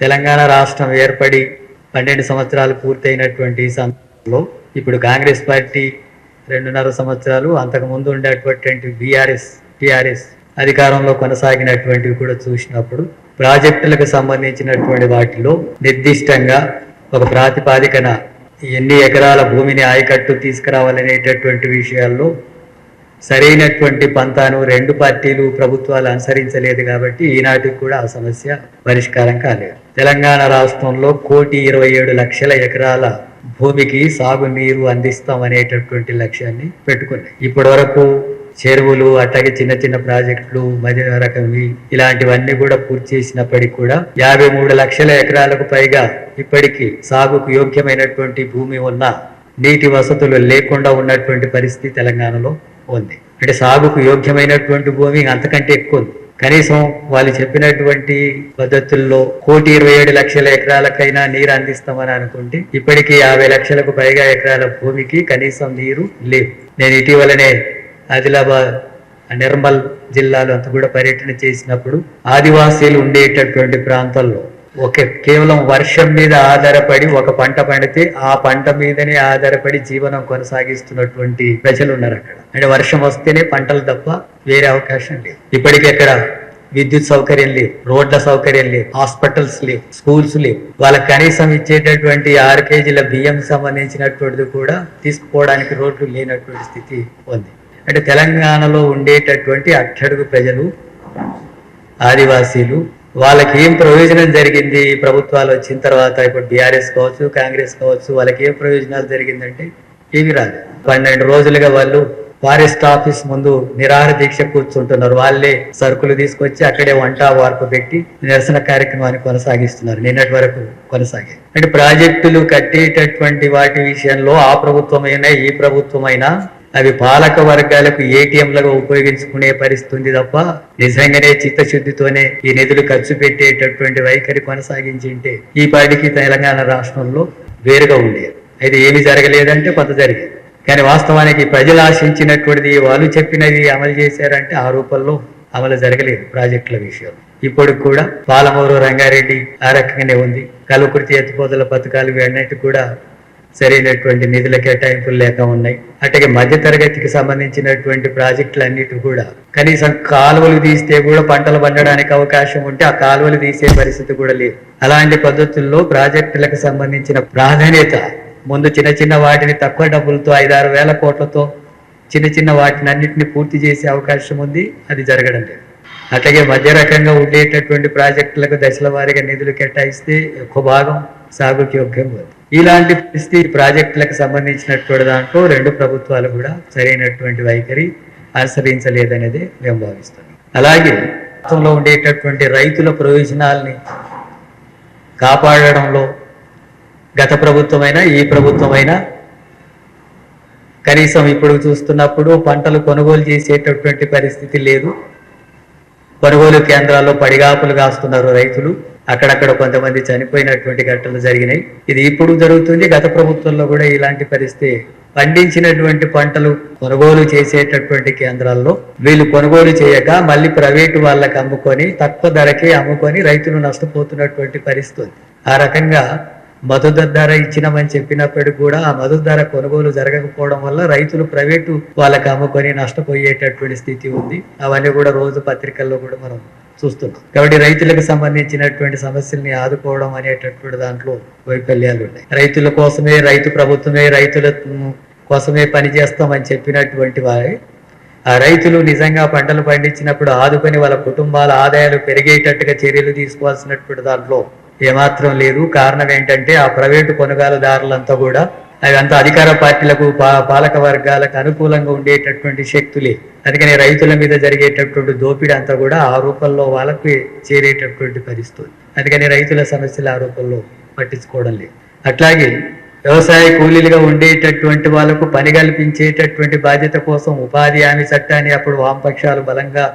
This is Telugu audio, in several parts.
తెలంగాణ రాష్ట్రం ఏర్పడి 12 సంవత్సరాలు పూర్తయినటువంటి సందర్భంలో ఇప్పుడు కాంగ్రెస్ పార్టీ 2.5 సంవత్సరాలు, అంతకుముందు ఉండేటువంటి టిఆర్ఎస్ అధికారంలో కొనసాగినటువంటివి కూడా చూసినప్పుడు ప్రాజెక్టులకు సంబంధించినటువంటి వాటిలో నిర్దిష్టంగా ఒక ప్రాతిపాదికన ఎన్ని ఎకరాల భూమిని ఆయకట్టు తీసుకురావాలనేటటువంటి విషయాల్లో సరైనటువంటి పంతాను రెండు పార్టీలు ప్రభుత్వాలు అనుసరించలేదు కాబట్టి ఈనాటికి కూడా ఆ సమస్య పరిష్కారం కాలేదు. తెలంగాణ రాష్ట్రంలో 1,27,00,000 ఎకరాల భూమికి సాగునీరు అందిస్తాం అనేటటువంటి లక్ష్యాన్ని పెట్టుకున్నాయి. ఇప్పటి వరకు చెరువులు, అట్లాగే చిన్న చిన్న ప్రాజెక్టులు, మధ్య రకంవి ఇలాంటివన్నీ కూడా పూర్తి చేసినప్పటికీ కూడా 53 లక్షల ఎకరాలకు పైగా ఇప్పటికీ సాగుకు యోగ్యమైనటువంటి భూమి ఉన్న నీటి వసతులు లేకుండా ఉన్నటువంటి పరిస్థితి తెలంగాణలో ఉంది. అంటే సాగుకు యోగ్యమైనటువంటి భూమి అంతకంటే ఎక్కువ ఉంది. కనీసం వాళ్ళు చెప్పినటువంటి పద్ధతుల్లో 1,27,00,000 ఎకరాలకైనా నీరు అందిస్తామని అనుకుంటే ఇప్పటికీ 50 లక్షలకు పైగా ఎకరాల భూమికి కనీసం నీరు లేవు. నేను ఇటీవలనే ఆదిలాబాద్, నిర్మల్ జిల్లాలో అంతా కూడా పర్యటన చేసినప్పుడు ఆదివాసీలు ఉండేటటువంటి ప్రాంతాల్లో కేవలం వర్షం మీద ఆధారపడి ఒక పంట పండితే ఆ పంట మీదనే ఆధారపడి జీవనం కొనసాగిస్తున్నటువంటి ప్రజలు ఉన్నారు అక్కడ. అంటే వర్షం వస్తేనే పంటలు తప్ప వేరే అవకాశం లేదు. ఇప్పటికీ అక్కడ విద్యుత్ సౌకర్యం లేదు, రోడ్ల సౌకర్యం లేదు, హాస్పిటల్స్ లేవు, స్కూల్స్ లేవు. వాళ్ళకి కనీసం ఇచ్చేటటువంటి 6 కేజీల బియ్యం సంబంధించినటువంటిది కూడా తీసుకుపోవడానికి రోడ్లు లేనటువంటి స్థితి ఉంది. అంటే తెలంగాణలో ఉండేటటువంటి అట్టడుగు ప్రజలు, ఆదివాసీలు, వాళ్ళకి ఏం ప్రయోజనం జరిగింది ప్రభుత్వాలు వచ్చిన తర్వాత? ఇప్పుడు బీఆర్ఎస్ కావచ్చు, కాంగ్రెస్ కావచ్చు, వాళ్ళకి ఏం ప్రయోజనాలు జరిగిందంటే ఏమి రాదు. 12 రోజులుగా వాళ్ళు ఫారెస్ట్ ఆఫీస్ ముందు నిరాహార దీక్ష కూర్చుంటున్నారు. వాళ్ళే సరుకులు తీసుకొచ్చి అక్కడే వంట వార్పు పెట్టి నిరసన కార్యక్రమాన్ని కొనసాగిస్తున్నారు. నిన్నటి వరకు కొనసాగాయి. అంటే ప్రాజెక్టులు కట్టేటటువంటి వాటి విషయంలో ఆ ప్రభుత్వమైనా ఈ ప్రభుత్వమైనా అవి పాలక వర్గాలకు ఏటీఎంలుగా ఉపయోగించుకునే పరిస్థితి ఉంది తప్ప నిజంగానే చిత్తశుద్ధితోనే ఈ నిధులు ఖర్చు పెట్టేటటువంటి వైఖరి కొనసాగించింటే ఈ పాటికి తెలంగాణ రాష్ట్రంలో వేరుగా ఉండేది. అయితే ఏమి జరగలేదంటే కొంత జరిగేది. కానీ వాస్తవానికి ప్రజలు ఆశించినటువంటిది, వాళ్ళు చెప్పినది అమలు చేశారంటే ఆ రూపంలో అమలు జరగలేదు ప్రాజెక్టుల విషయం. ఇప్పుడు కూడా పాలమూరు, రంగారెడ్డి ఆ రకంగానే ఉంది. కల్వకుర్తి ఎత్తిపోతల పథకాలు ఇవన్నిటి కూడా సరైనటువంటి నిధుల కేటాయింపులు లేక ఉన్నాయి. అట్లాగే మధ్య తరగతికి సంబంధించినటువంటి ప్రాజెక్టులు అన్నిటి కూడా కనీసం కాలువలు తీస్తే కూడా పంటలు పండడానికి అవకాశం ఉంటే ఆ కాలువలు తీసే పరిస్థితి కూడా లేదు. అలాంటి పద్ధతుల్లో ప్రాజెక్టులకు సంబంధించిన ప్రాధాన్యత ముందు చిన్న చిన్న వాటిని తక్కువ డబ్బులతో 5-6 వేల కోట్లతో చిన్న చిన్న వాటిని అన్నింటినీ పూర్తి చేసే అవకాశం ఉంది. అది జరగడం లేదు. అట్లాగే మధ్య రకంగా ఉండేటటువంటి ప్రాజెక్టులకు దశల వారీగా నిధులు కేటాయిస్తే ఎక్కువ భాగం సాగుకి యోగ్యంగా ఉంది. ఇలాంటి పరిస్థితి ప్రాజెక్టులకు సంబంధించినటువంటి దాంట్లో రెండు ప్రభుత్వాలు కూడా సరైనటువంటి వైఖరి అనుసరించలేదనేది మేము భావిస్తున్నాం. అలాగే రాష్ట్రంలో ఉండేటటువంటి రైతుల ప్రయోజనాల్ని కాపాడడంలో గత ప్రభుత్వమైనా ఈ ప్రభుత్వమైనా కనీసం ఇప్పుడు చూస్తున్నప్పుడు పంటలు కొనుగోలు చేసేటటువంటి పరిస్థితి లేదు. కొనుగోలు కేంద్రాల్లో పడిగాపులు కాస్తున్నారు రైతులు. అక్కడక్కడ కొంతమంది చనిపోయినటువంటి ఘటనలు జరిగినాయి. ఇది ఇప్పుడు జరుగుతుంది. గత ప్రభుత్వంలో కూడా ఇలాంటి పరిస్థితి. పండించినటువంటి పంటలు కొనుగోలు చేసేటటువంటి కేంద్రాల్లో వీళ్ళు కొనుగోలు చేయక మళ్ళీ ప్రైవేటు వాళ్ళకి అమ్ముకొని తక్కువ ధరకే అమ్ముకొని రైతులు నష్టపోతున్నటువంటి పరిస్థితి. ఆ రకంగా మద్దతు ధర ఇచ్చినామని చెప్పినప్పటికీ కూడా ఆ మద్దతు ధర కొనుగోలు జరగకపోవడం వల్ల రైతులు ప్రైవేటు వాళ్ళకి అమ్ముకొని నష్టపోయేటటువంటి స్థితి ఉంది. అవన్నీ కూడా రోజు పత్రికల్లో కూడా మనం చూస్తున్నాం. కాబట్టి రైతులకు సంబంధించినటువంటి సమస్యల్ని ఆదుకోవడం అనేటటువంటి దాంట్లో వైఫల్యాలు ఉన్నాయి. రైతుల కోసమే, రైతు ప్రభుత్వమే, రైతుల కోసమే పని చేస్తామని చెప్పినటువంటి వారి ఆ రైతులు నిజంగా పంటలు పండించినప్పుడు ఆదుకొని వాళ్ళ కుటుంబాల ఆదాయాలు పెరిగేటట్టుగా చర్యలు తీసుకోవాల్సినటువంటి దాంట్లో ఏమాత్రం లేదు. కారణం ఏంటంటే ఆ ప్రైవేటు కొనుగోలుదారులంతా కూడా అదంతా అధికార పార్టీలకు, పాలక వర్గాలకు అనుకూలంగా ఉండేటటువంటి శక్తులే. అందుకని రైతుల మీద జరిగేటటువంటి దోపిడీ అంతా కూడా ఆ రూపంలో వాళ్ళకి చేరేటటువంటి పరిస్థితి. అందుకని రైతుల సమస్యలు ఆ రూపంలో పట్టించుకోవడం లేదు. అట్లాగే వ్యవసాయ కూలీలుగా ఉండేటటువంటి వాళ్ళకు పని కల్పించేటటువంటి బాధ్యత కోసం ఉపాధి హామీ చట్టాన్ని అప్పుడు వామపక్షాలు బలంగా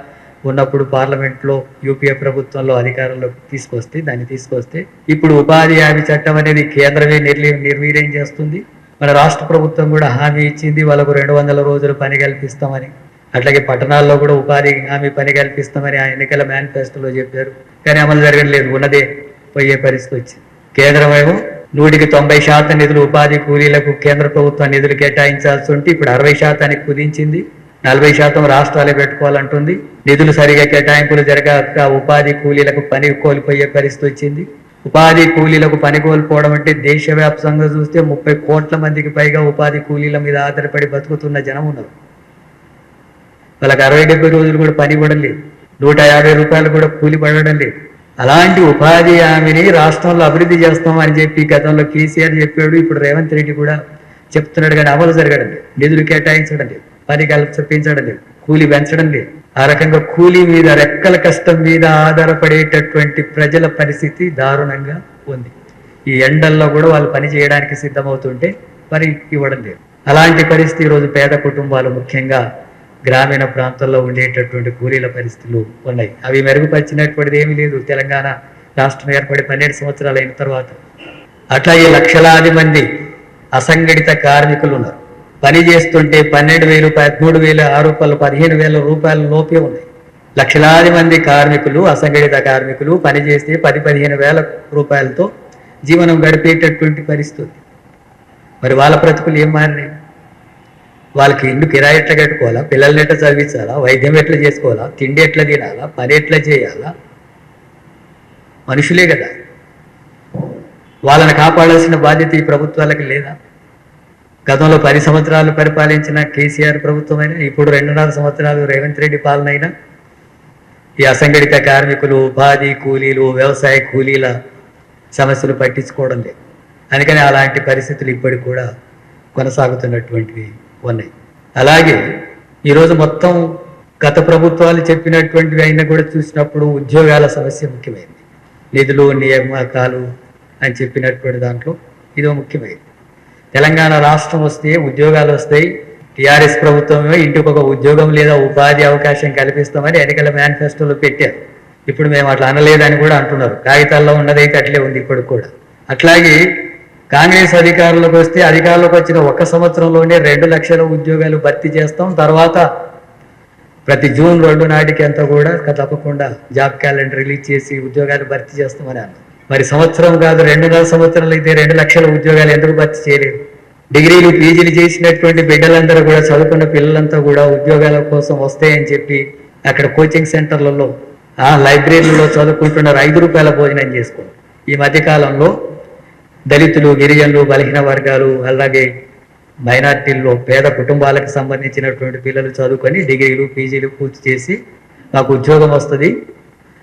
ఉన్నప్పుడు పార్లమెంట్లో యూపీఏ ప్రభుత్వంలో అధికారంలోకి తీసుకొస్తే ఇప్పుడు ఉపాధి హామీ చట్టం అనేది కేంద్రమే నిర్వీర్యం చేస్తుంది. మన రాష్ట్ర ప్రభుత్వం కూడా హామీ ఇచ్చింది, వాళ్ళకు 200 రోజులు పని కల్పిస్తామని. అట్లాగే పట్టణాల్లో కూడా ఉపాధి హామీ పని కల్పిస్తామని ఆ ఎన్నికల మేనిఫెస్టోలో చెప్పారు. కానీ అమలు జరగలేదు. ఉన్నదే పోయే పరిస్థితి వచ్చింది. కేంద్రమేమో 100% నిధులు ఉపాధి కూలీలకు కేంద్ర ప్రభుత్వం నిధులు కేటాయించాల్సి ఉంటే ఇప్పుడు 60% కుదించింది. 40% రాష్ట్రాలే పెట్టుకోవాలంటుంది. నిధులు సరిగా కేటాయింపులు జరగాక ఉపాధి కూలీలకు పని కోల్పోయే పరిస్థితి వచ్చింది. ఉపాధి కూలీలకు పని కోల్పోవడం అంటే దేశవ్యాప్తంగా చూస్తే 30 కోట్ల మందికి పైగా ఉపాధి కూలీల మీద ఆధారపడి బతుకుతున్న జనం ఉన్నారు. వాళ్ళకి 60-70 రోజులు కూడా పని పడడం లేదు. 150 రూపాయలు కూడా కూలి పడడం లేదు. అలాంటి ఉపాధి హామీని రాష్ట్రంలో అభివృద్ధి చేస్తామని చెప్పి గతంలో కేసీఆర్ చెప్పాడు. ఇప్పుడు రేవంత్ రెడ్డి కూడా చెప్తున్నాడు, కానీ అమలు జరగడం లేదు. నిధులు కేటాయించడం లేదు, పని కల్పించడం లేదు, కూలి పెంచడం లేదు. ఆ రకంగా కూలీ మీద, రెక్కల కష్టం మీద ఆధారపడేటటువంటి ప్రజల పరిస్థితి దారుణంగా ఉంది. ఈ ఎండల్లో కూడా వాళ్ళు పని చేయడానికి సిద్ధమవుతుంటే పని ఇవ్వడం లేదు. అలాంటి పరిస్థితి ఈరోజు పేద కుటుంబాలు, ముఖ్యంగా గ్రామీణ ప్రాంతాల్లో ఉండేటటువంటి కూలీల పరిస్థితులు ఉన్నాయి. అవి మెరుగుపరిచినటువంటిది ఏమీ లేదు తెలంగాణ రాష్ట్రం ఏర్పడి 12 సంవత్సరాలు అయిన తర్వాత. అట్లాగే లక్షలాది మంది అసంఘటిత కార్మికులు ఉన్నారు. పని చేస్తుంటే 12,000, 13,000, 6 రూపాయలు, 15,000 రూపాయల లోపే ఉన్నాయి. లక్షలాది మంది కార్మికులు, అసంఘటిత కార్మికులు పని చేస్తే 10-15,000 రూపాయలతో జీవనం గడిపేటటువంటి పరిస్థితి. మరి వాళ్ళ బ్రతుకులు ఏం మారినాయి? వాళ్ళకి ఇల్లు కిరాయి ఎట్లా కట్టుకోవాలా, పిల్లల్ని ఎట్లా చదివించాలా, వైద్యం ఎట్లా చేసుకోవాలా, తిండి ఎట్లా తినాలా, పని ఎట్లా చేయాలా? మనుషులే కదా, వాళ్ళని కాపాడాల్సిన బాధ్యత ఈ ప్రభుత్వాలకు లేదా? గతంలో 10 సంవత్సరాలు పరిపాలించిన కేసీఆర్ ప్రభుత్వం అయినా, ఇప్పుడు 2.5 సంవత్సరాలు రేవంత్ రెడ్డి పాలన అయినా ఈ అసంఘటిత కార్మికులు, ఉపాధి కూలీలు, వ్యవసాయ కూలీల సమస్యలు పట్టించుకోవడం లేదు. అందుకని అలాంటి పరిస్థితులు ఇప్పటికి కూడా కొనసాగుతున్నటువంటివి ఉన్నాయి. అలాగే ఈరోజు మొత్తం గత ప్రభుత్వాలు చెప్పినటువంటివి అయినా కూడా చూసినప్పుడు ఉద్యోగాల సమస్య ముఖ్యమైనది. నిధులు, నియామకాలు అని చెప్పినటువంటి దాంట్లో ఇదో ముఖ్యమైనది. తెలంగాణ రాష్ట్రం వస్తే ఉద్యోగాలు వస్తాయి. టీఆర్ఎస్ ప్రభుత్వమే ఇంటికి ఒక ఉద్యోగం లేదా ఉపాధి అవకాశం కల్పిస్తామని ఎన్నికల మేనిఫెస్టోలో పెట్టారు. ఇప్పుడు మేము అట్లా అనలేదని కూడా అంటున్నారు. కాగితాల్లో ఉన్నదైతే అట్లే ఉంది ఇప్పటికి కూడా. అట్లాగే కాంగ్రెస్ అధికారంలోకి వస్తే అధికారంలోకి వచ్చిన 1 సంవత్సరంలోనే 2 లక్షల ఉద్యోగాలు భర్తీ చేస్తాం. తర్వాత ప్రతి జూన్ 2 నాటికి అంతా కూడా తప్పకుండా జాబ్ క్యాలెండర్ రిలీజ్ చేసి ఉద్యోగాలు భర్తీ చేస్తామని అన్నారు. మరి సంవత్సరం కాదు 2.5 సంవత్సరాలు అయితే 2 లక్షల ఉద్యోగాలు ఎందుకు భర్తీ చేయలేదు? డిగ్రీలు, పీజీలు చేసినటువంటి బిడ్డలందరూ కూడా, చదువుకున్న పిల్లలంతా కూడా ఉద్యోగాల కోసం వస్తాయని చెప్పి అక్కడ కోచింగ్ సెంటర్లలో, లైబ్రరీలలో చదువుకుంటున్నారు. 5 రూపాయల భోజనం చేసుకోండి. ఈ మధ్యకాలంలో దళితులు, గిరిజనులు, బలహీన వర్గాలు, అలాగే మైనార్టీల్లో పేద కుటుంబాలకు సంబంధించినటువంటి పిల్లలు చదువుకొని డిగ్రీలు, పీజీలు పూర్తి చేసి మాకు ఉద్యోగం వస్తుంది,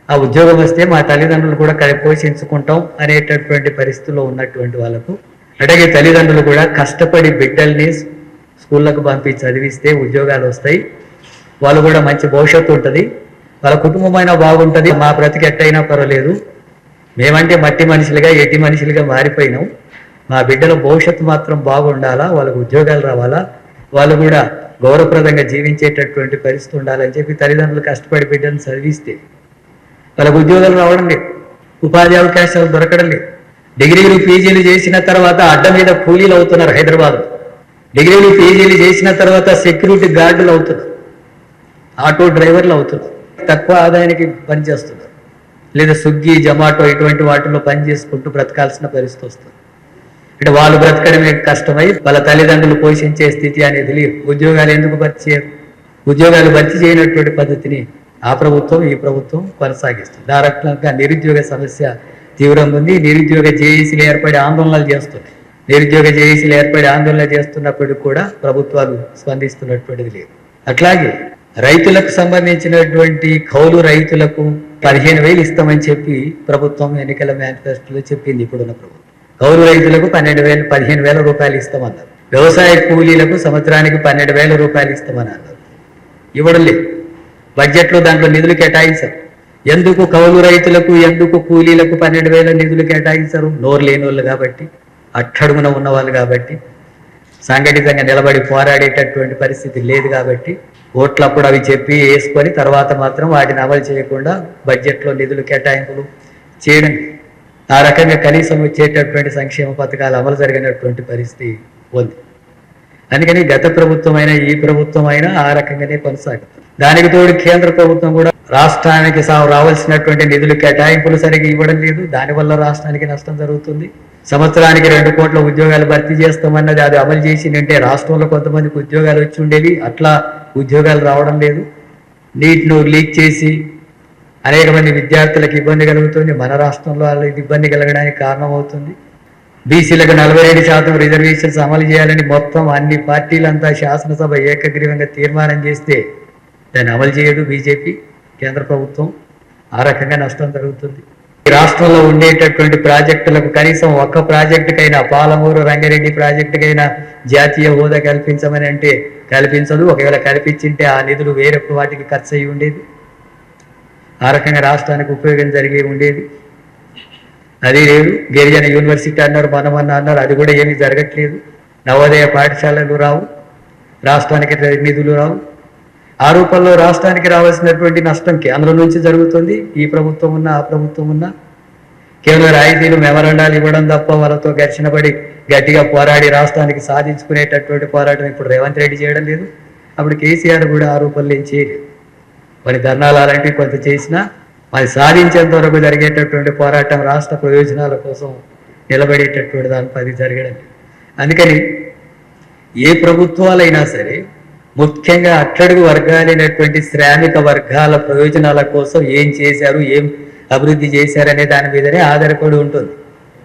ఆ ఉద్యోగం వస్తే మా తల్లిదండ్రులు కూడా పోషించుకుంటాం అనేటటువంటి పరిస్థితుల్లో ఉన్నటువంటి వాళ్ళకు, అలాగే తల్లిదండ్రులు కూడా కష్టపడి బిడ్డల్ని స్కూళ్ళకు పంపించి చదివిస్తే ఉద్యోగాలు వస్తాయి, వాళ్ళు కూడా మంచి భవిష్యత్తు ఉంటుంది, వాళ్ళ కుటుంబమైనా బాగుంటుంది, మా బ్రతికి ఎట్టయినా పర్వాలేదు, మేమంటే మట్టి మనుషులుగా, ఎట్టి మనుషులుగా మారిపోయినాం, మా బిడ్డల భవిష్యత్తు మాత్రం బాగుండాలా, వాళ్ళకు ఉద్యోగాలు రావాలా, వాళ్ళు కూడా గౌరవప్రదంగా జీవించేటటువంటి పరిస్థితి ఉండాలని చెప్పి తల్లిదండ్రులు కష్టపడి బిడ్డలను చదివిస్తే వాళ్ళకు ఉద్యోగాలు రావడం లేదు, ఉపాధి అవకాశాలు దొరకడం లేదు. డిగ్రీలు, పీజీలు చేసిన తర్వాత అడ్డ మీద కూలీలు అవుతున్నారు హైదరాబాద్లో. డిగ్రీలు, పీజీలు చేసిన తర్వాత సెక్యూరిటీ గార్డులు అవుతున్నారు, ఆటో డ్రైవర్లు అవుతున్నారు, తక్కువ ఆదాయానికి పనిచేస్తున్నారు, లేదా స్విగ్గీ, జొమాటో ఇటువంటి వాటిలో పని చేసుకుంటూ బ్రతకాల్సిన పరిస్థితి వస్తుంది. అంటే వాళ్ళు బ్రతకడమే కష్టమై వాళ్ళ తల్లిదండ్రులు పోషించే స్థితి అనేది లేదు. ఉద్యోగాలు ఎందుకు భర్తీ చేయరు? ఉద్యోగాలు భర్తీ చేయనటువంటి పద్ధతిని ఆ ప్రభుత్వం, ఈ ప్రభుత్వం కొనసాగిస్తుంది. ఆ రకంగా నిరుద్యోగ సమస్య తీవ్రంగా ఉంది. నిరుద్యోగ జేఏసీలు ఏర్పడి ఆందోళనలు చేస్తున్నాయి. నిరుద్యోగ జేఏసీలు ఏర్పడి ఆందోళన చేస్తున్నప్పటికీ కూడా ప్రభుత్వాలు స్పందిస్తున్నటువంటిది లేదు. అట్లాగే రైతులకు సంబంధించినటువంటి కౌలు రైతులకు 15,000 ఇస్తామని చెప్పి ప్రభుత్వం ఎన్నికల మేనిఫెస్టోలో చెప్పింది. ఇప్పుడున్న ప్రభుత్వం కౌలు రైతులకు 15,000 రూపాయలు ఇస్తామన్నారు. వ్యవసాయ కూలీలకు సంవత్సరానికి 12,000 రూపాయలు ఇస్తామని అన్నారు. ఇవ్వడం లేదు. బడ్జెట్లో దాంట్లో నిధులు కేటాయించారు. ఎందుకు కౌలు రైతులకు, ఎందుకు కూలీలకు 12,000 నిధులు కేటాయించారు? నోరు లేని వాళ్ళు కాబట్టి, అట్టడుగున ఉన్నవాళ్ళు కాబట్టి, సంఘటితంగా నిలబడి పోరాడేటటువంటి పరిస్థితి లేదు కాబట్టి, ఓట్లప్పుడు అవి చెప్పి వేసుకొని తర్వాత మాత్రం వాటిని అమలు చేయకుండా బడ్జెట్లో నిధులు కేటాయింపులు చేయడం, ఆ రకంగా కనీసం వచ్చేటటువంటి సంక్షేమ పథకాలు అమలు జరిగినటువంటి పరిస్థితి ఉంది. అందుకని గత ప్రభుత్వం అయినా, ఈ ప్రభుత్వం అయినా ఆ రకంగానే కొనసాగుతుంది. దానికి తోడు కేంద్ర ప్రభుత్వం కూడా రాష్ట్రానికి రావాల్సినటువంటి నిధులు కేటాయింపులు సరిగ్గా ఇవ్వడం లేదు. దానివల్ల రాష్ట్రానికి నష్టం జరుగుతుంది. సంవత్సరానికి 2 కోట్ల ఉద్యోగాలు భర్తీ చేస్తామన్నది అది అమలు చేసిందంటే రాష్ట్రంలో కొంతమందికి ఉద్యోగాలు వచ్చి ఉండేవి, అట్లా ఉద్యోగాలు రావడం లేదు. నీట్ను లీక్ చేసి అనేక మంది విద్యార్థులకు ఇబ్బంది కలుగుతుంది. మన రాష్ట్రంలో వాళ్ళకి ఇబ్బంది కలగడానికి కారణమవుతుంది. బీసీలకు 42% రిజర్వేషన్స్ అమలు చేయాలని మొత్తం అన్ని పార్టీలంతా శాసనసభ ఏకగ్రీవంగా తీర్మానం చేస్తే దాన్ని అమలు చేయదు బీజేపీ, కేంద్ర ప్రభుత్వం. ఆ రకంగా నష్టం జరుగుతుంది. ఈ రాష్ట్రంలో ఉండేటటువంటి ప్రాజెక్టులకు కనీసం ఒక్క ప్రాజెక్టుకైనా, పాలమూరు రంగారెడ్డి ప్రాజెక్టుకైనా జాతీయ హోదా కల్పించమని అంటే కల్పించదు. ఒకవేళ కల్పించింటే ఆ నిధులు వేరే వాటికి ఖర్చు అయ్యి ఉండేది. ఆ రకంగా రాష్ట్రానికి ఉపయోగం జరిగి ఉండేది. అది లేదు. గిరిజన యూనివర్సిటీ అన్నారు, మనమన్న అన్నారు, అది కూడా ఏమీ జరగట్లేదు. నవోదయ పాఠశాలలు రావు, రాష్ట్రానికి నిధులు రావు. ఆ రూపంలో రాష్ట్రానికి రావాల్సినటువంటి నష్టం కేంద్రం నుంచి జరుగుతుంది. ఈ ప్రభుత్వం ఉన్నా ఆ ప్రభుత్వం ఉన్నా కేవలం రాయితీలు మెమరాండాలు ఇవ్వడం తప్ప వాళ్ళతో ఘర్షణ పడి గట్టిగా పోరాడి రాష్ట్రానికి సాధించుకునేటటువంటి పోరాటం ఇప్పుడు రేవంత్ రెడ్డి చేయడం లేదు. అప్పుడు కేసీఆర్ కూడా ఆ రూపంలో ఏం చేయలేదు. మరి ధర్నాలు అలాంటివి కొంత చేసినా అది సాధించేంత వరకు జరిగేటటువంటి పోరాటం రాష్ట్ర ప్రయోజనాల కోసం నిలబడేటటువంటి దానిపై అది జరగడం. అందుకని ఏ ప్రభుత్వాలైనా సరే ముఖ్యంగా అట్టడుగు వర్గాలైనటువంటి శ్రామిక వర్గాల ప్రయోజనాల కోసం ఏం చేశారు, ఏం అభివృద్ధి చేశారనే దాని మీదనే ఆధారపడి ఉంటుంది.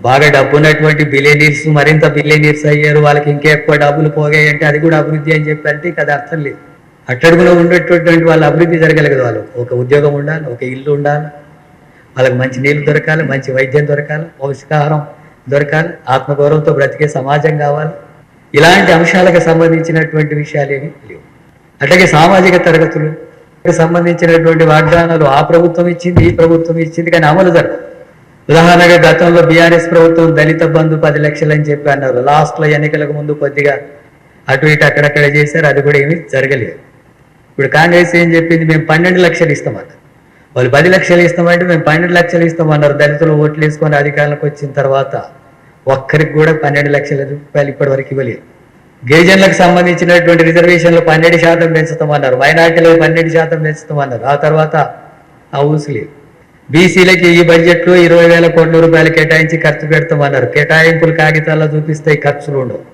బాగా డబ్బున్నటువంటి బిలియనీర్స్ మరింత బిలియనీర్స్ అయ్యారు, వాళ్ళకి ఇంకా ఎక్కువ డబ్బులు పోగాయి అంటే అది కూడా అభివృద్ధి అని చెప్పి అంటే అది అర్థం లేదు. అట్టడుగులో ఉండేటటువంటి వాళ్ళ అభివృద్ధి జరగలేదు. వాళ్ళు ఒక ఉద్యోగం ఉండాలి, ఒక ఇల్లు ఉండాలి, వాళ్ళకి మంచి నీళ్ళు దొరకాలి, మంచి వైద్యం దొరకాలి, పౌష్టికాహారం దొరకాలి, ఆత్మగౌరవంతో బ్రతికే సమాజం కావాలి. ఇలాంటి అంశాలకు సంబంధించినటువంటి విషయాలు ఏమి లేవు. అట్లాగే సామాజిక తరగతులు సంబంధించినటువంటి వాగ్దానాలు ఆ ప్రభుత్వం ఇచ్చింది, ఈ ప్రభుత్వం ఇచ్చింది, కానీ అమలు జరగదు. ఉదాహరణగా గతంలో బీఆర్ఎస్ ప్రభుత్వం దళిత బంధు 10 లక్షలు అని చెప్పి అన్నారు. లాస్ట్లో ఎన్నికలకు ముందు కొద్దిగా అటు ఇటు అక్కడక్కడ చేశారు, అది కూడా ఏమీ జరగలేదు. ఇప్పుడు కాంగ్రెస్ ఏం చెప్పింది, మేము 12 లక్షలు ఇస్తామన్నారు. వాళ్ళు 10 లక్షలు ఇస్తామంటే మేము 12 లక్షలు ఇస్తామన్నారు. దళితులు ఓట్లు వేసుకొని అధికారంలోకి వచ్చిన తర్వాత ఒక్కరికి కూడా 12 లక్షల రూపాయలు ఇప్పటి వరకు ఇవ్వలేదు. గిరిజనులకు సంబంధించినటువంటి రిజర్వేషన్లు 12% పెంచుతామన్నారు, మైనార్టీలకు 12% పెంచుతామన్నారు. ఆ తర్వాత ఆ ఊసులేదు. బీసీలకి ఈ బడ్జెట్లో 20,000 కోట్ల రూపాయలు కేటాయించి ఖర్చు పెడతామన్నారు. కేటాయింపులు కాగితాల్లో చూపిస్తే ఖర్చులు ఉండవు.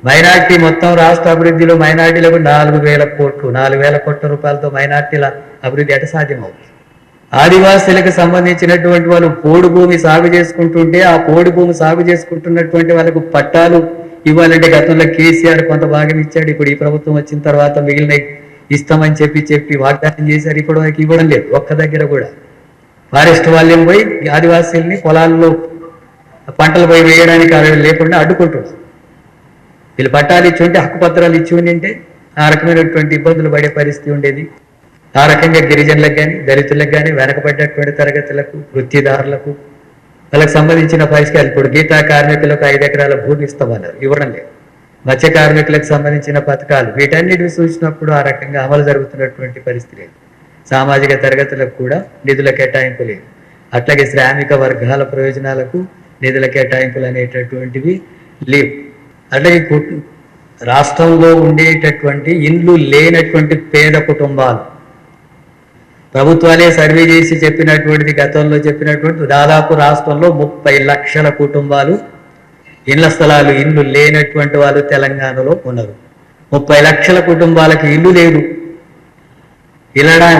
మైనార్టీ మొత్తం రాష్ట్ర అభివృద్ధిలో మైనార్టీలకు 4,000 కోట్ల రూపాయలతో మైనార్టీల అభివృద్ధి ఎట సాధ్యమవుతుంది. ఆదివాసీలకు సంబంధించినటువంటి వాళ్ళు పోడు భూమి సాగు చేసుకుంటుంటే ఆ పోడు భూమి సాగు చేసుకుంటున్నటువంటి వాళ్ళకు పట్టాలు ఇవ్వాలంటే గతంలో కేసీఆర్ కొంత భాగం ఇచ్చాడు. ఇప్పుడు ఈ ప్రభుత్వం వచ్చిన తర్వాత మిగిలిన ఇస్తామని చెప్పి వాగ్దానం చేశారు. ఇప్పుడు వాళ్ళకి ఇవ్వడం లేదు. ఒక్క దగ్గర కూడా ఫారెస్ట్ వాళ్ళని పోయి ఆదివాసీల్ని పొలాల్లో పంటలు పోయి వేయడానికి లేకుండా అడ్డుకుంటున్నారు. వీళ్ళు పట్టాలు ఇచ్చి ఉంటే, హక్కుపత్రాలు ఇచ్చి ఉంటే ఆ రకమైనటువంటి ఇబ్బందులు పడే పరిస్థితి ఉండేది. ఆ రకంగా గిరిజనులకు కానీ, దళితులకు కానీ, వెనకబడ్డటువంటి తరగతులకు, వృత్తిదారులకు వాళ్ళకి సంబంధించిన పరిష్కారాలు. ఇప్పుడు గీతా కార్మికులకు 5 ఎకరాల భూమి ఇస్తామన్నారు, ఇవ్వడం లేదు. మత్స్య కార్మికులకు సంబంధించిన పథకాలు వీటన్నిటిని చూసినప్పుడు ఆ రకంగా అమలు జరుగుతున్నటువంటి పరిస్థితి లేదు. సామాజిక తరగతులకు కూడా నిధుల కేటాయింపు లేదు. అట్లాగే శ్రామిక వర్గాల ప్రయోజనాలకు నిధుల కేటాయింపులు అనేటటువంటివి లేవు. అట్లాగే రాష్ట్రంలో ఉండేటటువంటి ఇండ్లు లేనటువంటి పేద కుటుంబాలు ప్రభుత్వాలే సర్వే చేసి చెప్పినటువంటిది, గతంలో చెప్పినటువంటి దాదాపు రాష్ట్రంలో 30 లక్షల కుటుంబాలు ఇళ్ల స్థలాలు, ఇల్లు లేనటువంటి వాళ్ళు తెలంగాణలో ఉన్నారు. 30 లక్షల కుటుంబాలకి ఇల్లు లేదు,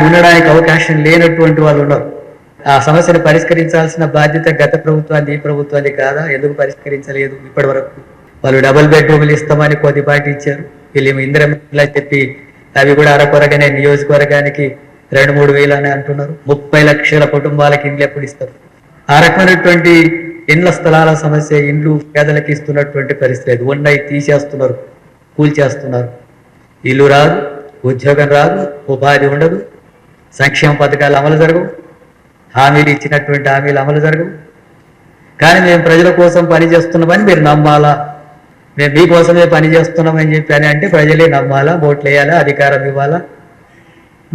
ఉండడానికి అవకాశం లేనటువంటి వాళ్ళు ఉన్నారు. ఆ సమస్యను పరిష్కరించాల్సిన బాధ్యత గత ప్రభుత్వాన్ని, ఈ ప్రభుత్వాన్ని కాదా? ఎందుకు పరిష్కరించలేదు ఇప్పటి వరకు? వాళ్ళు డబుల్ బెడ్రూమ్లు ఇస్తామని కొద్దిపాటి ఇచ్చారు. వీళ్ళు ఇందిరమ్మ చెప్పి అవి కూడా అరకొరగానే నియోజకవర్గానికి 2-3 వేలు అని అంటున్నారు. 30 లక్షల కుటుంబాలకి ఇండ్లు ఎప్పుడు ఇస్తారు? ఆ రకమైనటువంటి ఇండ్ల స్థలాల సమస్య, ఇండ్లు పేదలకు ఇస్తున్నటువంటి పరిస్థితి. ఉన్నాయి తీసేస్తున్నారు, కూల్చేస్తున్నారు. ఇల్లు రాదు, ఉద్యోగం రాదు, ఉపాధి ఉండదు, సంక్షేమ పథకాలు అమలు జరగవు, హామీలు ఇచ్చినటువంటి హామీలు అమలు జరగవు. కానీ మేము ప్రజల కోసం పనిచేస్తున్నామని మీరు నమ్మాలా, మేము మీకోసమే పనిచేస్తున్నామని చెప్పి అని అంటే ప్రజలే నమ్మాలా, ఓట్లు వేయాలా, అధికారం ఇవ్వాలా,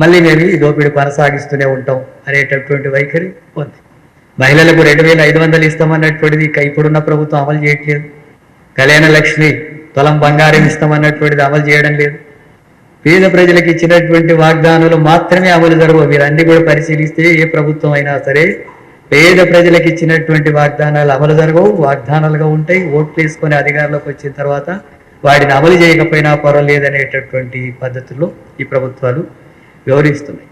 మళ్ళీ మేము ఈ దోపిడీ కొనసాగిస్తూనే ఉంటాం అనేటటువంటి వైఖరి ఉంది. మహిళలకు 2,500 ఇస్తామన్నటువంటిది ఇప్పుడున్న ప్రభుత్వం అమలు చేయట్లేదు. కళ్యాణ లక్ష్మి తులం బంగారం ఇస్తామన్నటువంటిది అమలు చేయడం లేదు. పేద ప్రజలకు ఇచ్చినటువంటి వాగ్దానాలు మాత్రమే అమలు జరగవు. మీరు అన్ని కూడా పరిశీలిస్తే ఏ ప్రభుత్వం అయినా సరే పేద ప్రజలకు ఇచ్చినటువంటి వాగ్దానాలు అమలు జరగవు, వాగ్దానాలుగా ఉంటాయి. ఓట్లు వేసుకొని అధికారంలోకి వచ్చిన తర్వాత వాటిని అమలు చేయకపోయినా పర్వాలేదనేటటువంటి పద్ధతుల్లో ఈ ప్రభుత్వాలు వ్యవహరిస్తున్నాయి.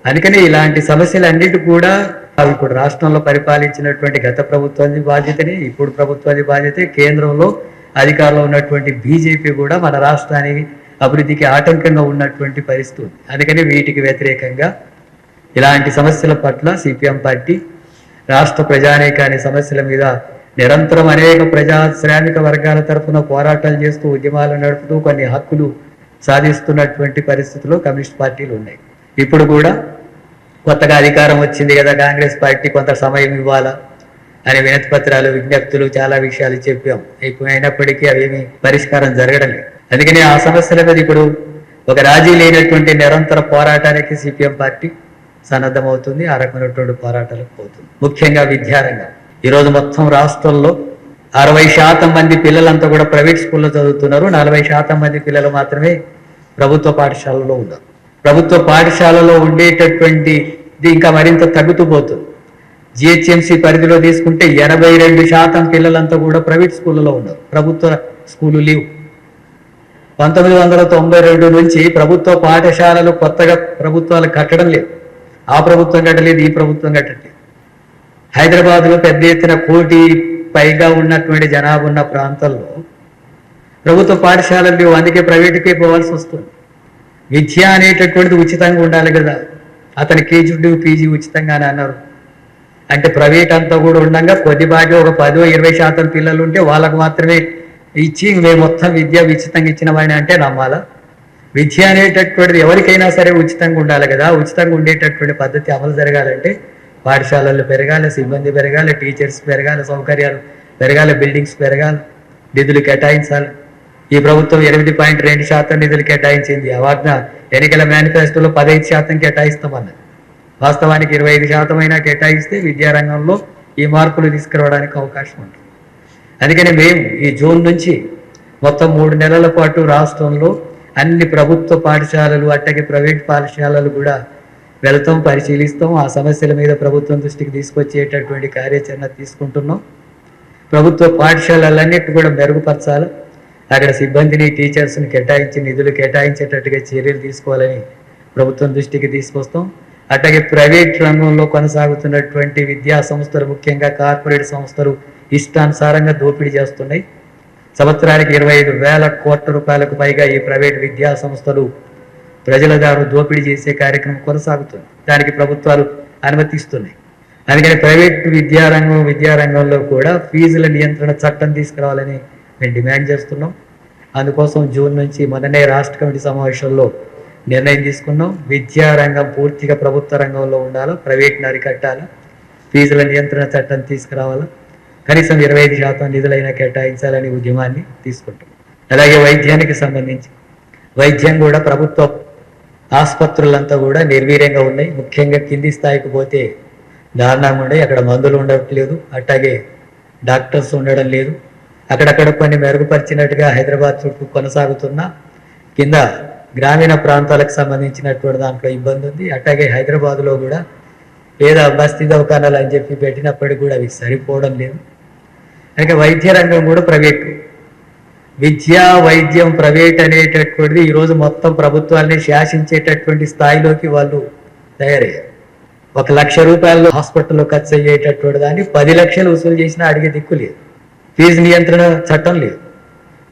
అందుకని ఇలాంటి సమస్యలన్నిటి కూడా ఇప్పుడు రాష్ట్రంలో పరిపాలించినటువంటి గత ప్రభుత్వానికి బాధ్యతనే, ఇప్పుడు ప్రభుత్వానికి బాధ్యతే. కేంద్రంలో అధికారంలో ఉన్నటువంటి బీజేపీ కూడా మన రాష్ట్రానికి అభివృద్ధికి ఆటంకంగా ఉన్నటువంటి పరిస్థితి ఉంది. అందుకని వీటికి వ్యతిరేకంగా ఇలాంటి సమస్యల పట్ల సిపిఎం పార్టీ రాష్ట్ర ప్రజానీకాని సమస్యల మీద నిరంతరం అనేక శ్రామిక వర్గాల తరఫున పోరాటాలు చేస్తూ ఉద్యమాలు నడుపుతూ కొన్ని హక్కులు సాధిస్తున్నటువంటి పరిస్థితుల్లో కమ్యూనిస్ట్ పార్టీలు ఉన్నాయి. ఇప్పుడు కూడా కొత్తగా అధికారం వచ్చింది కదా, కాంగ్రెస్ పార్టీ కొంత సమయం ఇవ్వాలా అనే వినతి పత్రాలు, విజ్ఞప్తులు, చాలా విషయాలు చెప్పాం. అయినప్పటికీ అవేమీ పరిష్కారం జరగడం లేదు. అందుకని ఆ సమస్యల మీద ఇప్పుడు ఒక రాజీ లేనటువంటి నిరంతర పోరాటానికి సిపిఎం పార్టీ సన్నద్ధమవుతుంది. ఆ రకమైనటువంటి పోరాటాలకు పోతుంది. ముఖ్యంగా విద్యారంగం ఈరోజు మొత్తం రాష్ట్రంలో 60% మంది పిల్లలంతా కూడా ప్రైవేట్ స్కూల్లో చదువుతున్నారు. 40% మంది పిల్లలు మాత్రమే ప్రభుత్వ పాఠశాలలో ఉన్నారు. ప్రభుత్వ పాఠశాలలో ఉండేటటువంటి ఇంకా మరింత తగ్గుతూ పోతుంది. జిహెచ్ఎంసీ పరిధిలో తీసుకుంటే 82% పిల్లలంతా కూడా ప్రైవేట్ స్కూళ్ళలో ఉన్నారు. ప్రభుత్వ స్కూలు లీవ్. 1992 నుంచి ప్రభుత్వ పాఠశాలలు కొత్తగా ప్రభుత్వాలు కట్టడం లేదు. ఆ ప్రభుత్వం కట్టలేదు, ఈ ప్రభుత్వం కట్టలేదు. హైదరాబాద్లో పెద్ద ఎత్తున 1 కోటి పైగా ఉన్నటువంటి జనాభా ఉన్న ప్రాంతాల్లో ప్రభుత్వ పాఠశాలలు లేవు. అందుకే ప్రైవేటుకే పోవాల్సి వస్తుంది. విద్య అనేటటువంటిది ఉచితంగా ఉండాలి కదా. అతని కేజీ పీజీ ఉచితంగానే అన్నారు. అంటే ప్రైవేట్ అంతా కూడా ఉండగా కొద్దిపాటి ఒక 10-20% పిల్లలు ఉంటే వాళ్ళకు మాత్రమే ఇచ్చి మేము మొత్తం విద్య ఉచితంగా ఇచ్చిన వాడిని అంటే నమ్మాలా? విద్య అనేటటువంటిది ఎవరికైనా సరే ఉచితంగా ఉండాలి కదా. ఉచితంగా ఉండేటటువంటి పద్ధతి అమలు జరగాలంటే పాఠశాలలు పెరగాలి, సిబ్బంది పెరగాలి, టీచర్స్ పెరగాలి, సౌకర్యాలు పెరగాలి, బిల్డింగ్స్ పెరగాలి, నిధులు కేటాయించాలి. ఈ ప్రభుత్వం 8.2% నిధులు కేటాయించింది. ఆ వాటిన ఎన్నికల మేనిఫెస్టోలో 15% కేటాయిస్తామన్నది. వాస్తవానికి 25% అయినా కేటాయిస్తే విద్యారంగంలో ఈ మార్పులు తీసుకురావడానికి అవకాశం ఉంటుంది. అందుకని మేము ఈ జూన్ నుంచి మొత్తం 3 నెలల పాటు రాష్ట్రంలో అన్ని ప్రభుత్వ పాఠశాలలు అట్టకి ప్రైవేట్ పాఠశాలలు కూడా వెళతాం, పరిశీలిస్తాం. ఆ సమస్యల మీద ప్రభుత్వం దృష్టికి తీసుకొచ్చేటటువంటి కార్యాచరణ తీసుకుంటున్నాం. ప్రభుత్వ పాఠశాలలన్నిటి కూడా మెరుగుపరచాలి. అక్కడ సిబ్బందిని, టీచర్స్ని కేటాయించి నిధులు కేటాయించేటట్టుగా చర్యలు తీసుకోవాలని ప్రభుత్వం దృష్టికి తీసుకొస్తాం. అట్లాగే ప్రైవేట్ రంగంలో కొనసాగుతున్నటువంటి విద్యా సంస్థలు, ముఖ్యంగా కార్పొరేట్ సంస్థలు ఇష్టానుసారంగా దోపిడీ చేస్తున్నాయి. సంవత్సరానికి 25,000 కోట్ల రూపాయలకు పైగా ఈ ప్రైవేట్ విద్యా సంస్థలు ప్రజల దారు దోపిడీ చేసే కార్యక్రమం కొనసాగుతుంది. దానికి ప్రభుత్వాలు అనుమతిస్తున్నాయి. అందుకని ప్రైవేట్ విద్యారంగంలో కూడా ఫీజుల నియంత్రణ చట్టం తీసుకురావాలని మేము డిమాండ్ చేస్తున్నాం. అందుకోసం జూన్ నుంచి మొన్ననే రాష్ట్ర కమిటీ సమావేశంలో నిర్ణయం తీసుకున్నాం. విద్యారంగం పూర్తిగా ప్రభుత్వ రంగంలో ఉండాలి, ప్రైవేట్ని అరికట్టాలి, ఫీజుల నియంత్రణ చట్టం తీసుకురావాలి, కనీసం 25% నిధులైనా కేటాయించాలని ఉద్యమాన్ని తీసుకుంటాం. అలాగే వైద్యానికి సంబంధించి వైద్యం కూడా ప్రభుత్వ ఆసుపత్రులంతా కూడా నిర్వీర్యంగా ఉన్నాయి. ముఖ్యంగా కింది స్థాయికి పోతే దారుణంగా ఉన్నాయి. అక్కడ మందులు ఉండట్లేదు, అట్లాగే డాక్టర్స్ ఉండడం లేదు. అక్కడక్కడ కొన్ని మెరుగుపరిచినట్టుగా హైదరాబాద్ చుట్టూ కొనసాగుతున్న కింద గ్రామీణ ప్రాంతాలకు సంబంధించినటువంటి దాంట్లో ఇబ్బంది ఉంది. అట్లాగే హైదరాబాద్లో కూడా పేద బస్తీ దవాఖానాలు అని చెప్పి పెట్టినప్పటికీ కూడా అవి సరిపోవడం లేదు. అలాగే వైద్య రంగం కూడా ప్రైవేటు. విద్యా వైద్యం ప్రైవేట్ అనేటటువంటిది ఈరోజు మొత్తం ప్రభుత్వాన్ని శాసించేటటువంటి స్థాయిలోకి వాళ్ళు తయారయ్యారు. 1 లక్ష రూపాయలు హాస్పిటల్లో ఖర్చు అయ్యేటటువంటి దాన్ని 10 లక్షలు వసూలు చేసినా అడిగే దిక్కు లేదు. ఫీజు నియంత్రణ చట్టం లేదు.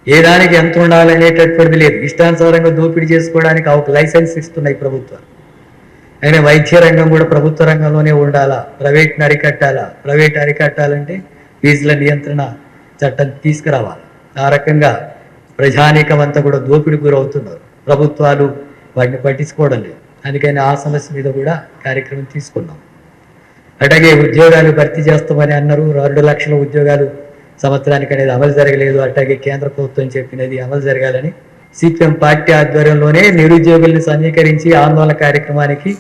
ఏ దానికి ఎంత ఉండాలనేటటువంటిది లేదు. ఇష్టానుసారంగా దోపిడీ చేసుకోవడానికి ఒక లైసెన్స్ ఇస్తున్నాయి ప్రభుత్వాలు. అయినా వైద్య రంగం కూడా ప్రభుత్వ రంగంలోనే ఉండాలా, ప్రైవేట్ని అరికట్టాలా. ప్రైవేట్ అరికట్టాలంటే ఫీజుల నియంత్రణ చట్టం తీసుకురావాలి. ఆ రకంగా ప్రజానీకం అంతా కూడా దోపిడీ గురవుతున్నారు. ప్రభుత్వాలు వాటిని పట్టించుకోవడం లేదు. అందుకని ఆ సమస్య మీద కూడా కార్యక్రమం తీసుకున్నాం. అట్లాగే ఉద్యోగాలు భర్తీ చేస్తామని అన్నారు. 2 లక్షల ఉద్యోగాలు సంవత్సరానికి అనేది అమలు జరగలేదు. అట్లాగే కేంద్ర ప్రభుత్వం చెప్పినది అమలు జరగాలని సిపిఎం పార్టీ ఆధ్వర్యంలోనే నిరుద్యోగుల్ని సమీకరించి ఆందోళన కార్యక్రమానికి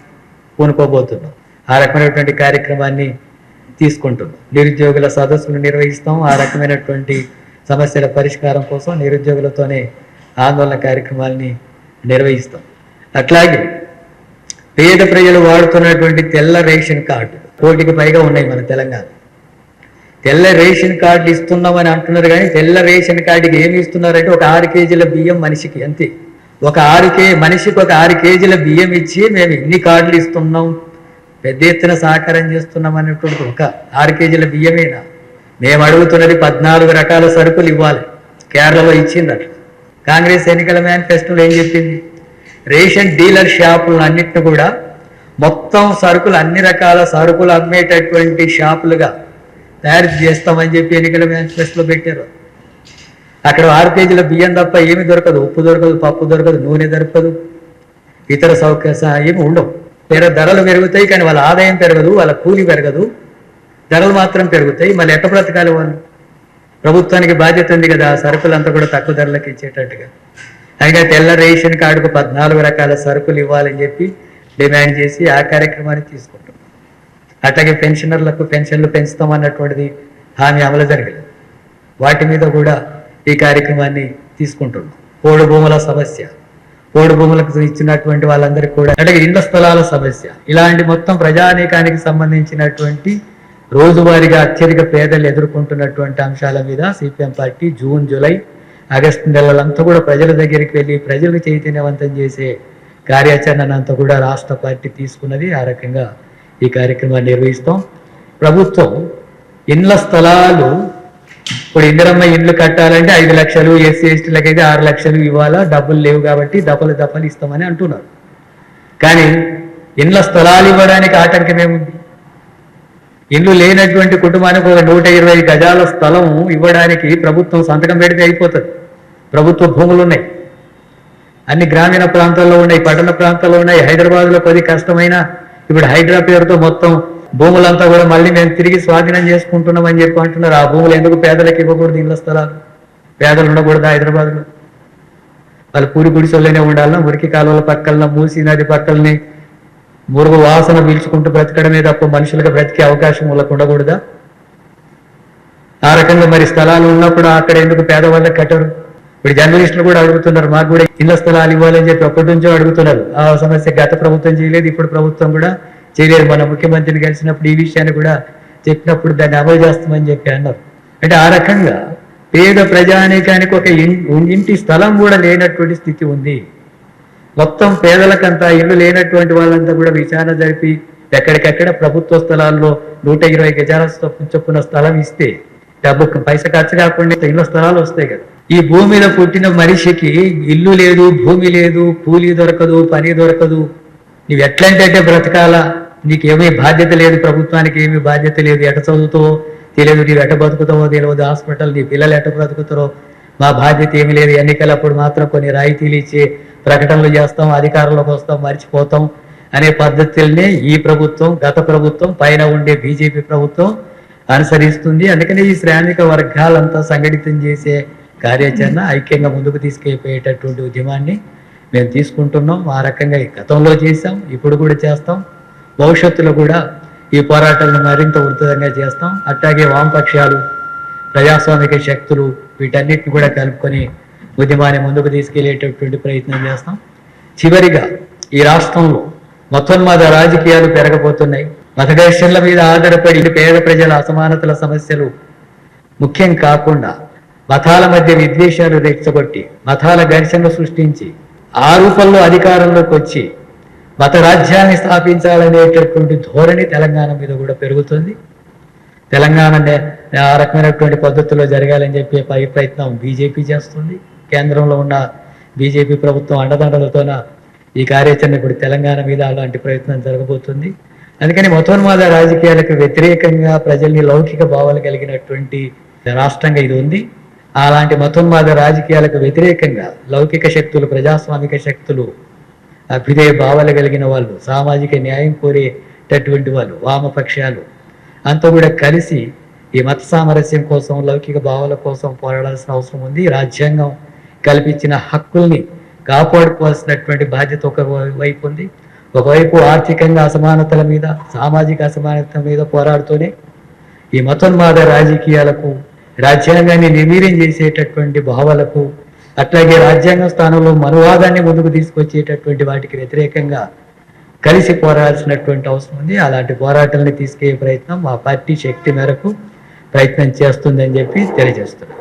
పూనుకోబోతున్నాం. ఆ రకమైనటువంటి కార్యక్రమాన్ని తీసుకుంటున్నాం. నిరుద్యోగుల సదస్సులు నిర్వహిస్తాం. ఆ రకమైనటువంటి సమస్యల పరిష్కారం కోసం నిరుద్యోగులతోనే ఆందోళన కార్యక్రమాలని నిర్వహిస్తాం. అట్లాగే పేద ప్రజలు వాడుతున్నటువంటి తెల్ల రేషన్ కార్డు 1 కోటికి పైగా ఉన్నాయి మన తెలంగాణ. తెల్ల రేషన్ కార్డులు ఇస్తున్నామని అంటున్నారు, కానీ తెల్ల రేషన్ కార్డుకి ఏమి ఇస్తున్నారంటే ఒక 6 కేజీల బియ్యం మనిషికి, అంతే. మనిషికి ఒక 6 కేజీల బియ్యం ఇచ్చి మేము ఇన్ని కార్డులు ఇస్తున్నాం, పెద్ద ఎత్తున సహకారం చేస్తున్నాం అనేటువంటి ఒక 6 కేజీల బియ్యమేనా? మేము అడుగుతున్నది 14 రకాల సరుకులు ఇవ్వాలి. కేరళలో ఇచ్చింది అట్లా. కాంగ్రెస్ ఎన్నికల మేనిఫెస్టోలో ఏం చెప్పింది? రేషన్ డీలర్ షాపులను అన్నింటిని కూడా మొత్తం సరుకులు, అన్ని రకాల సరుకులు అమ్మేటటువంటి షాపులుగా తయారు చేస్తామని చెప్పి ఎన్నికల మేనిఫెస్టోలో పెట్టారు. అక్కడ 6 కేజీల బియ్యం తప్ప ఏమి దొరకదు. ఉప్పు దొరకదు, పప్పు దొరకదు, నూనె దొరకదు, ఇతర సౌకర్యాలు ఏమి ఉండవు. ధరలు పెరుగుతాయి కానీ వాళ్ళ ఆదాయం పెరగదు, వాళ్ళ కూలి పెరగదు, ధరలు మాత్రం పెరుగుతాయి. మళ్ళీ ఎట్ట బ్రతకాలి వాళ్ళు? ప్రభుత్వానికి బాధ్యత ఉంది కదా సరుకులంతా కూడా తక్కువ ధరలకు ఇచ్చేటట్టుగా. అయినా తెల్ల రేషన్ కార్డుకు 14 రకాల సరుకులు ఇవ్వాలని చెప్పి డిమాండ్ చేసి ఆ కార్యక్రమాన్ని తీసుకుంటాం. అట్లాగే పెన్షనర్లకు పెన్షన్లు పెంచుతామన్నటువంటిది హామీ అమలు జరగలేదు. వాటి మీద కూడా ఈ కార్యక్రమాన్ని తీసుకుంటున్నాం. పోడు భూముల సమస్య, పోడు భూములకు ఇచ్చినటువంటి వాళ్ళందరికీ కూడా, అట్లాగే ఇళ్ల స్థలాల సమస్య, ఇలాంటి మొత్తం ప్రజానీకానికి సంబంధించినటువంటి రోజువారీగా అత్యధిక పేదలు ఎదుర్కొంటున్నటువంటి అంశాల మీద CPM party June, July, August నెలలంతా కూడా ప్రజల దగ్గరికి వెళ్ళి ప్రజలకు చైతన్యవంతం చేసే కార్యాచరణ అంతా కూడా రాష్ట్ర పార్టీ తీసుకున్నది. ఆ రకంగా ఈ కార్యక్రమాన్ని నిర్వహిస్తాం. ప్రభుత్వం ఇండ్ల స్థలాలు, ఇప్పుడు ఇందిరమ్మ ఇండ్లు కట్టాలంటే 5 లక్షలు, ఎస్సీ ఎస్టీలకైతే 6 లక్షలు ఇవ్వాలా, డబ్బులు లేవు కాబట్టి దఫలు ఇస్తామని అంటున్నారు. కానీ ఇండ్ల స్థలాలు ఇవ్వడానికి ఆటంకం ఏముంది? ఇల్లు లేనటువంటి కుటుంబానికి ఒక 120 గజాల స్థలం ఇవ్వడానికి ప్రభుత్వం సంతకం పెడితే అయిపోతుంది. ప్రభుత్వ భూములు ఉన్నాయి, అన్ని గ్రామీణ ప్రాంతాల్లో ఉన్నాయి, పట్టణ ప్రాంతాల్లో ఉన్నాయి. హైదరాబాద్లో కొద్ది కష్టమైన ఇప్పుడు హైడ్రా పేరుతో మొత్తం భూములంతా కూడా మళ్ళీ మేము తిరిగి స్వాధీనం చేసుకుంటున్నామని చెప్పి అంటున్నారు. ఆ భూములు ఎందుకు పేదలకు ఇవ్వకూడదు? ఇళ్ల స్థలాలు పేదలు ఉండకూడదు హైదరాబాద్లో? వాళ్ళు పూరి గుడిసెల్లోనే ఉండాలన్నా, మురికి కాలువల పక్కన, మూసీ నది పక్కల్ని మురుగు వాసన పీల్చుకుంటూ బ్రతకడమే తప్ప మనుషులకు బ్రతికే అవకాశం వాళ్ళకు ఉండకూడదా? ఆ రకంగా మరి స్థలాలు ఉన్నప్పుడు అక్కడ ఎందుకు పేదవాళ్ళకి కట్టరు? ఇప్పుడు జర్నలిస్టులు కూడా అడుగుతున్నారు, మాకు కూడా ఇళ్ల స్థలాలు ఇవ్వాలని చెప్పి అప్పటి నుంచో అడుగుతున్నారు. ఆ సమస్య గత ప్రభుత్వం చేయలేదు, ఇప్పుడు ప్రభుత్వం కూడా చేయలేదు. మన ముఖ్యమంత్రిని కలిసినప్పుడు ఈ విషయాన్ని కూడా చెప్పినప్పుడు దాన్ని అమలు చేస్తామని చెప్పి అన్నారు. అంటే ఆ రకంగా పేద ప్రజానీకానికి ఒక ఇంటి స్థలం కూడా లేనటువంటి స్థితి ఉంది. మొత్తం పేదలకంతా ఇల్లు లేనటువంటి వాళ్ళంతా కూడా విచారణ జరిపి ఎక్కడికెక్కడ ప్రభుత్వ స్థలాల్లో 120 గజాల చొప్పున స్థలం ఇస్తే డబ్బు పైసా ఖర్చు కాకుండా ఇళ్ళ స్థలాలు వస్తాయి కదా. ఈ భూమి మీద పుట్టిన మనిషికి ఇల్లు లేదు, భూమి లేదు, కూలీ దొరకదు, పని దొరకదు. నువ్వు ఎట్లంటే బ్రతకాలా? నీకేమీ బాధ్యత లేదు, ప్రభుత్వానికి ఏమీ బాధ్యత లేదు. ఎట చదువుతావో తెలియదు, నీవు ఎట బతుకుతావో తెలియదు, హాస్పిటల్ నీ పిల్లలు ఎట బ్రతుకుతారో మా బాధ్యత ఏమీ లేదు. ఎన్నికలప్పుడు మాత్రం కొన్ని రాయితీలు ఇచ్చి ప్రకటనలు చేస్తాం, అధికారంలోకి వస్తాం, మర్చిపోతాం అనే పద్ధతుల్ని ఈ ప్రభుత్వం, గత ప్రభుత్వం, పైన ఉండే బీజేపీ ప్రభుత్వం అనుసరిస్తుంది. అందుకని ఈ శ్రామిక వర్గాలంతా సంఘటితం చేసే కార్యాచరణ, ఐక్యంగా ముందుకు తీసుకెళ్ళిపోయేటటువంటి ఉద్యమాన్ని మేము తీసుకుంటున్నాం. ఆ రకంగా గతంలో చేసాం, ఇప్పుడు కూడా చేస్తాం, భవిష్యత్తులో కూడా ఈ పోరాటాలను మరింత ఉధృతంగా చేస్తాం. అట్లాగే వామపక్షాలు, ప్రజాస్వామిక శక్తులు వీటన్నిటిని కూడా కలుపుకొని ఉద్యమాన్ని ముందుకు తీసుకెళ్లేటటువంటి ప్రయత్నం చేస్తాం. చివరిగా ఈ రాష్ట్రంలో మతోన్మాద రాజకీయాలు పెరగబోతున్నాయి. మత ఘర్షణల మీద ఆధారపడి పేద ప్రజల అసమానతల సమస్యలు ముఖ్యం కాకుండా మతాల మధ్య విద్వేషాలు రెచ్చగొట్టి మతాల ఘర్షణలు సృష్టించి ఆ రూపంలో అధికారంలోకి వచ్చి మత రాజ్యాన్ని స్థాపించాలనేటటువంటి ధోరణి తెలంగాణ మీద కూడా పెరుగుతుంది. తెలంగాణ ఆ రకమైనటువంటి పద్ధతిలో జరగాలని చెప్పే ప్రయత్నం బీజేపీ చేస్తుంది. కేంద్రంలో ఉన్న బీజేపీ ప్రభుత్వం అండదండలతోన ఈ కార్యాచరణ ఇప్పుడు తెలంగాణ మీద అలాంటి ప్రయత్నం జరగబోతుంది. అందుకని మతోన్మాద రాజకీయాలకు వ్యతిరేకంగా ప్రజల్ని లౌకిక భావాలు కలిగినటువంటి రాష్ట్రంగా ఇది ఉంది. అలాంటి మతోన్మాద రాజకీయాలకు వ్యతిరేకంగా లౌకిక శక్తులు, ప్రజాస్వామిక శక్తులు, అభ్యుదయ భావాలు కలిగిన వాళ్ళు, సామాజిక న్యాయం కోరేటటువంటి వాళ్ళు, వామపక్షాలు అంతా కూడా కలిసి ఈ మత సామరస్యం కోసం, లౌకిక భావాల కోసం పోరాడాల్సిన అవసరం ఉంది. రాజ్యాంగం కల్పించిన హక్కుల్ని కాపాడుకోవాల్సినటువంటి బాధ్యత ఒక వైపు ఉంది. ఒకవైపు ఆర్థికంగా అసమానతల మీద, సామాజిక అసమానతల మీద పోరాడుతూనే ఈ మతోన్మాద రాజకీయాలకు, రాజ్యాంగాన్ని నిర్వీర్యం చేసేటటువంటి భావాలకు అట్లాగే రాజ్యాంగం స్థానంలో మనువాదాన్ని ముందుకు తీసుకొచ్చేటటువంటి వాటికి వ్యతిరేకంగా కలిసి పోరాడాల్సినటువంటి అవసరం ఉంది. అలాంటి పోరాటాలని తీసుకెళ్లే ప్రయత్నం మా పార్టీ శక్తి మేరకు ప్రయత్నం చేస్తుందని చెప్పి తెలియజేస్తున్నాం.